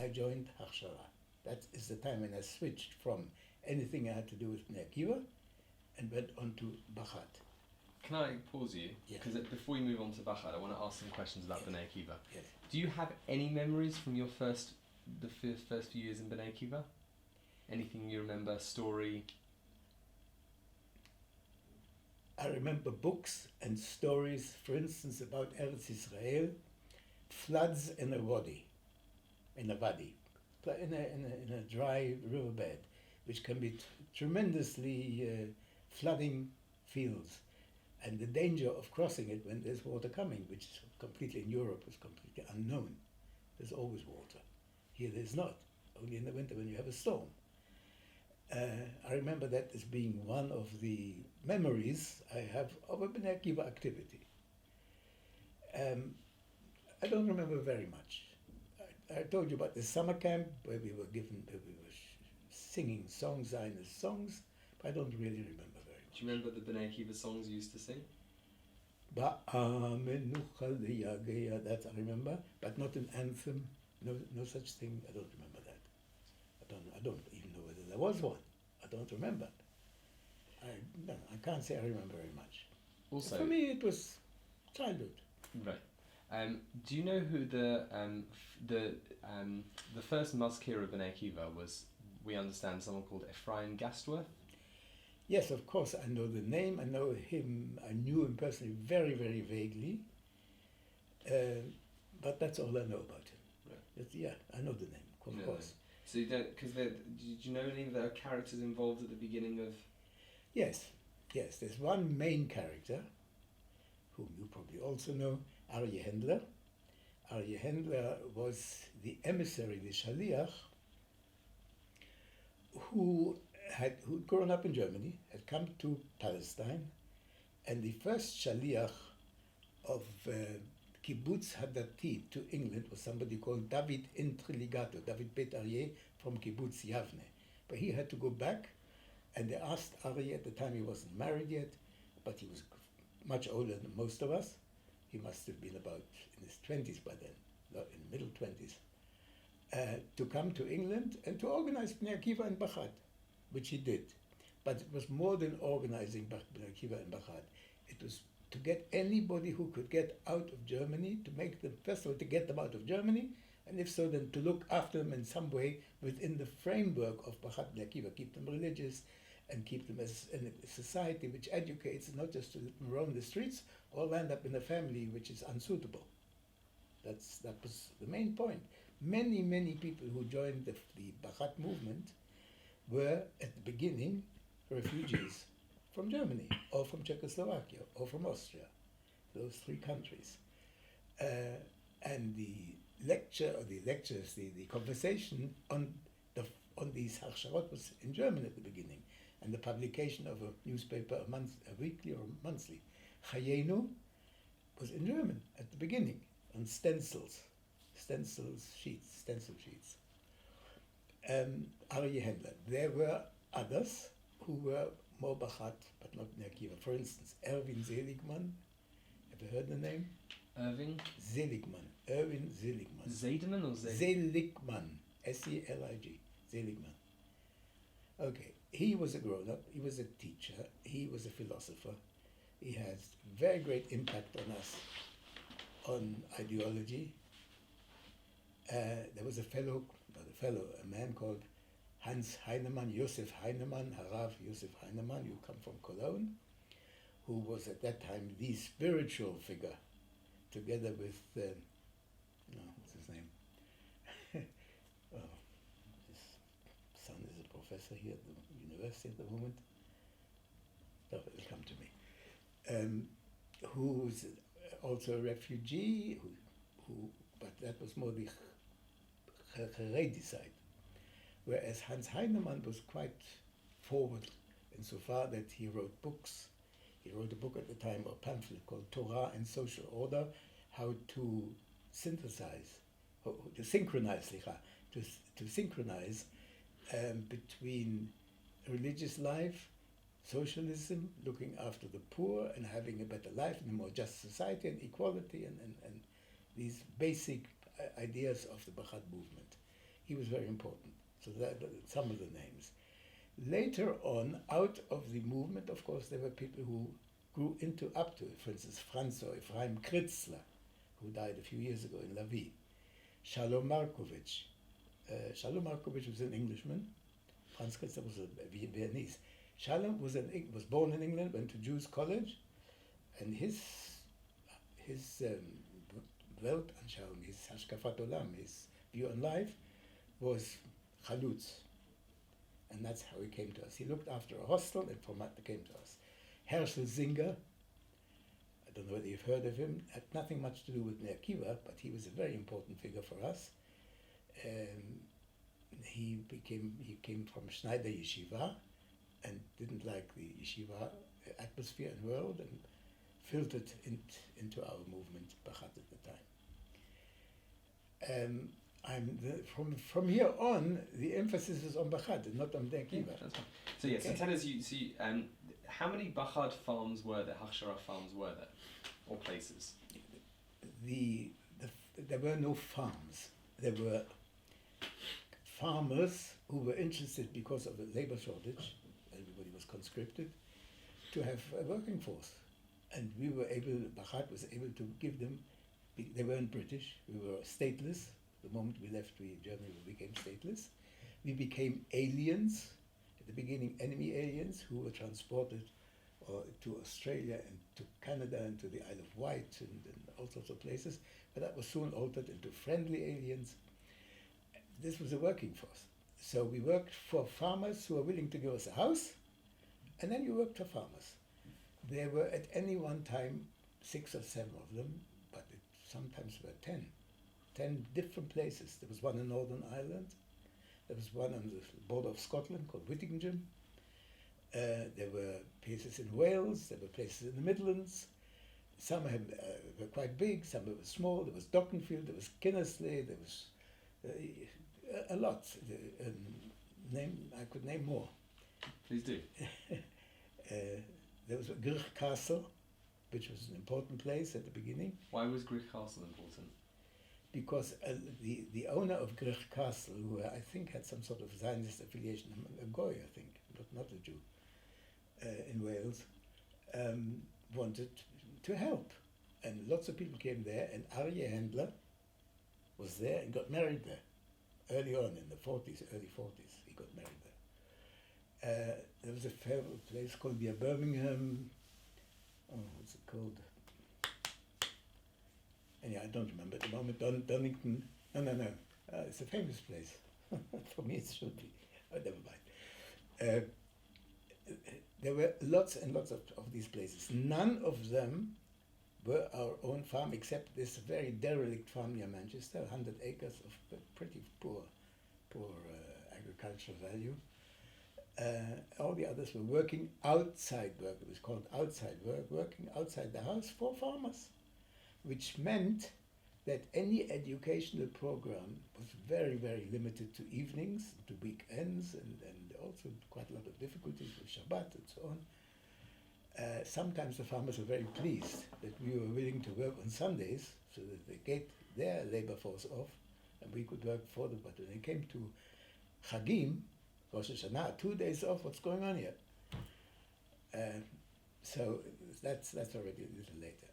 I joined Hachsharot. That is the time when I switched from anything I had to do with Bnei Akiva and went on to Bachad. Can I pause you? Yes. Because before we move on to Bachad, I want to ask some questions about Yes. Bnei Akiva. Yes. Do you have any memories from your first few years in Bnei Akiva? Anything you remember, story? I remember books and stories, for instance, about Eretz Israel, floods in a wadi, in a dry riverbed, which can be tremendously flooding fields, and the danger of crossing it when there's water coming, which is completely in Europe is completely unknown. There's always water. Here there's not, only in the winter when you have a storm. I remember that as being one of the memories I have of a Bnei Akiva activity. I don't remember very much. I told you about the summer camp where we were singing songs, Zionist songs, but I don't really remember very much. Do you remember the Bnei Akiva songs you used to sing? That I remember, but not an anthem. No such thing. I don't remember that. I don't even know whether there was one. I don't remember. I can't say I remember very much. Also, for me, it was childhood. Right. Do you know who the first Mazkir of Bnei Akiva was? We understand someone called Ephraim Gastworth. Yes, of course, I know the name. I know him. I knew him personally very, very vaguely. But that's all I know about him. Right. Yeah, I know the name, of course. So you don't, because did you know any of the characters involved at the beginning of? Yes. There's one main character, whom you probably also know, Aryeh Hendler. Aryeh Hendler was the emissary, the shaliach, who'd grown up in Germany, had come to Palestine, and the first shaliach of Kibbutz Hadati to England was somebody called David Intriligato, David Bet Aryeh from Kibbutz Yavne. But he had to go back, and they asked Aryeh, at the time he wasn't married yet, but he was much older than most of us. He must have been about in his 20s by then, in the middle 20s, to come to England and to organize Bnei Akiva and Bachad, which he did. But it was more than organizing Bnei Akiva and Bachad. It was to get anybody who could get out of Germany, to make them, first of all, to get them out of Germany, and if so, then to look after them in some way within the framework of Bachad Bnei Akiva, keep them religious, and keep them as in a society which educates, not just to let them roam the streets or land up in a family which is unsuitable. That was the main point. Many, many people who joined the Bachad movement were, at the beginning, refugees from Germany, or from Czechoslovakia, or from Austria, those three countries. And the conversation on these Hachsharot was in German at the beginning, and the publication of a newspaper, a weekly or monthly, Chayenu, was in German at the beginning, on stencil sheets. Aryeh Hendler. There were others who were more Bachad, but not Bnei Akiva. For instance, Erwin Seligman. Ever heard the name? Irving? Seligman. Erwin Seligman. Zaydeman or Seligman. S-E-L-I-G. Seligman. Okay. He was a grown-up. He was a teacher. He was a philosopher. He has very great impact on us, on ideology. There was a man called Hans Heinemann, Josef Heinemann, Harav Josef Heinemann, who come from Cologne, who was at that time the spiritual figure, together with, what's his name? His son is a professor here at the university at the moment. Oh, it'll come to me. Who's also a refugee, but that was more the Haredi side. Whereas Hans Heinemann was quite forward insofar that he wrote books. He wrote a book at the time, a pamphlet called Torah and Social Order, how to synchronize between religious life, socialism, looking after the poor and having a better life in a more just society, and equality and these basic ideas of the Bachad movement. He was very important. So that some of the names. Later on, out of the movement, of course, there were people who grew up to it. For instance, Franz or Ephraim Kritzler, who died a few years ago in La Vie. Shalom Markovich. Shalom Markovich was an Englishman. Franz Kritzler was a Viennese. Shalom was born in England, went to Jews college, and his Weltanschauung, his Hashkafat Olam, his view on life, was Chalutz. And that's how he came to us. He looked after a hostel and from that came to us. Herschel Zinger, I don't know whether you've heard of him, had nothing much to do with Bnei Akiva, but he was a very important figure for us. He came from Schneider Yeshiva and didn't like the yeshiva atmosphere and world and filtered into our movement, Bachad at the time. From here on, the emphasis is on Bachad, not on Bnei Akiva. Yeah, that's fine. So yeah, so tell us, how many Bachad farms were there, Hachsharot farms were there, or places? There were no farms. There were farmers who were interested because of the labor shortage, everybody was conscripted, to have a working force. And Bachad was able to give them, they weren't British, we were stateless. The moment we left Germany, we became stateless. We became aliens, at the beginning enemy aliens who were transported to Australia and to Canada and to the Isle of Wight and all sorts of places, but that was soon altered into friendly aliens. This was a working force. So we worked for farmers who were willing to give us a house, and then you worked for farmers. There were at any one time 6 or 7 of them, but sometimes were 10 different places. There was one in Northern Ireland, there was one on the border of Scotland called Whittingham, there were places in Wales, there were places in the Midlands. Some were quite big, some were small. There was Dockenfield, there was Kinnersley, there was a lot. I could name more. Please do. There was Grich Castle, which was an important place at the beginning. Why was Grich Castle important? Because the owner of Grich Castle, who I think had some sort of Zionist affiliation, a Goy, I think, not a Jew, in Wales, wanted to help. And lots of people came there, and Aryeh Handler was there and got married there. Early on in the early 40s, he got married there. There was a place called near Birmingham. Oh, what's it called? Anyway, I don't remember at the moment. Donington. No. It's a famous place. For me, it should be. Oh, never mind. There were lots and lots of these places. None of them were our own farm, except this very derelict farm near Manchester, 100 acres of pretty poor agricultural value. All the others were working outside work. It was called outside work, working outside the house for farmers, which meant that any educational program was very, very limited to evenings, to weekends, and also quite a lot of difficulties with Shabbat and so on. Sometimes the farmers were very pleased that we were willing to work on Sundays so that they get their labor force off and we could work for them. But when it came to Chagim, Rosh Hashanah, 2 days off, what's going on here? So that's already a little later.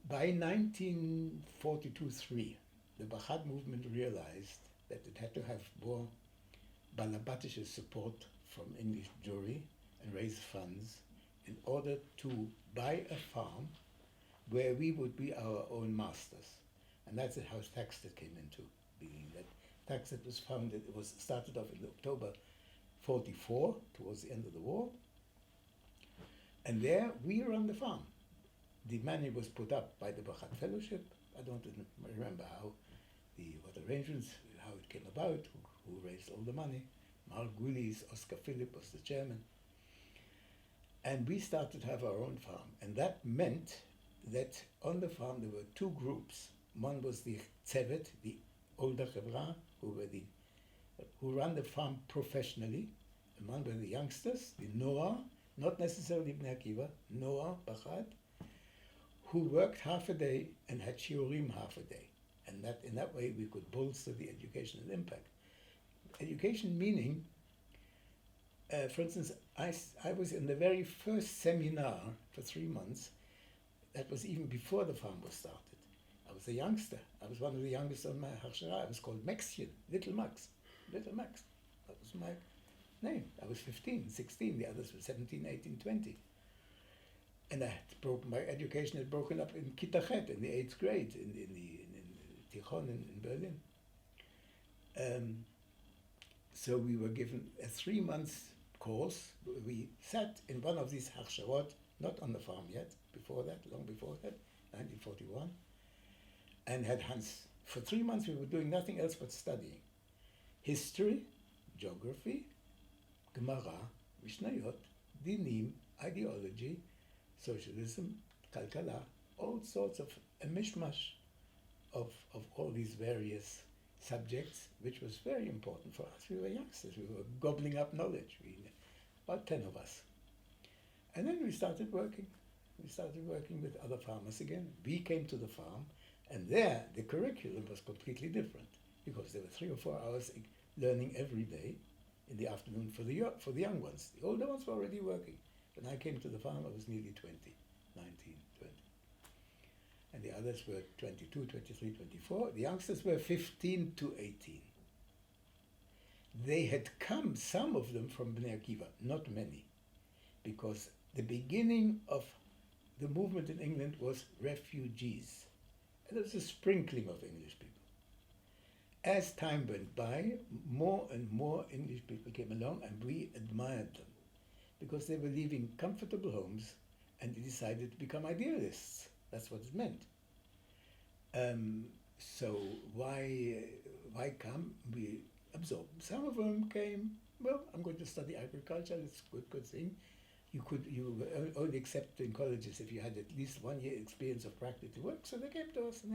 By 1942-3, the Bachad movement realized that it had to have more Balabatische support from English Jewry and raise funds in order to buy a farm where we would be our own masters. And that's how Thaxted came into being. That Thaxted was founded, it was started off in October 44, towards the end of the war. And there we run the farm. The money was put up by the Bachad Fellowship. I don't remember what arrangements, how it came about, who raised all the money. Mark Willis, Oscar Philipp was the chairman. And we started to have our own farm. And that meant that on the farm there were 2 groups. One was the Tzevet, the older Chaver, who ran the farm professionally. And one were the youngsters, the Noah, not necessarily Bnei Akiva, Noah, Bachad, who worked half a day and had shiurim half a day. And that in that way we could bolster the educational impact. education meaning, for instance, I was in the very first seminar for 3 months. That was even before the farm was started. I was a youngster. I was one of the youngest on my Hachsharot. I was called Maxian, Little Max. Little Max. That was my name. I was 15, 16. The others were 17, 18, 20. And my education had broken up in Thaxted, in the 8th grade, in Tichon in Berlin. So we were given a 3-month course. We sat in one of these Hachsharot, not on the farm yet, before that, long before that, 1941, and had Hans. For 3 months we were doing nothing else but studying. History, geography, Gemara, Mishnayot, Dinim, ideology, socialism, Kalkala, all sorts of a mishmash of all these various subjects, which was very important for us. We were youngsters, we were gobbling up knowledge, about 10 of us. And then we started working. We started working with other farmers again. We came to the farm, and there the curriculum was completely different, because there were 3 or 4 hours learning every day in the afternoon for the young ones. The older ones were already working. When I came to the farm, I was nearly 20, 19, 20. And the others were 22, 23, 24. The youngsters were 15 to 18. They had come, some of them from Bnei Akiva, not many, because the beginning of the movement in England was refugees. And there was a sprinkling of English people. As time went by, more and more English people came along, and we admired them, because they were leaving comfortable homes and they decided to become idealists. That's what it meant. So why come? We absorbed. Some of them came, well, I'm going to study agriculture, it's a good thing. You were only accepted in colleges if you had at least 1 year experience of practical work, so they came to us and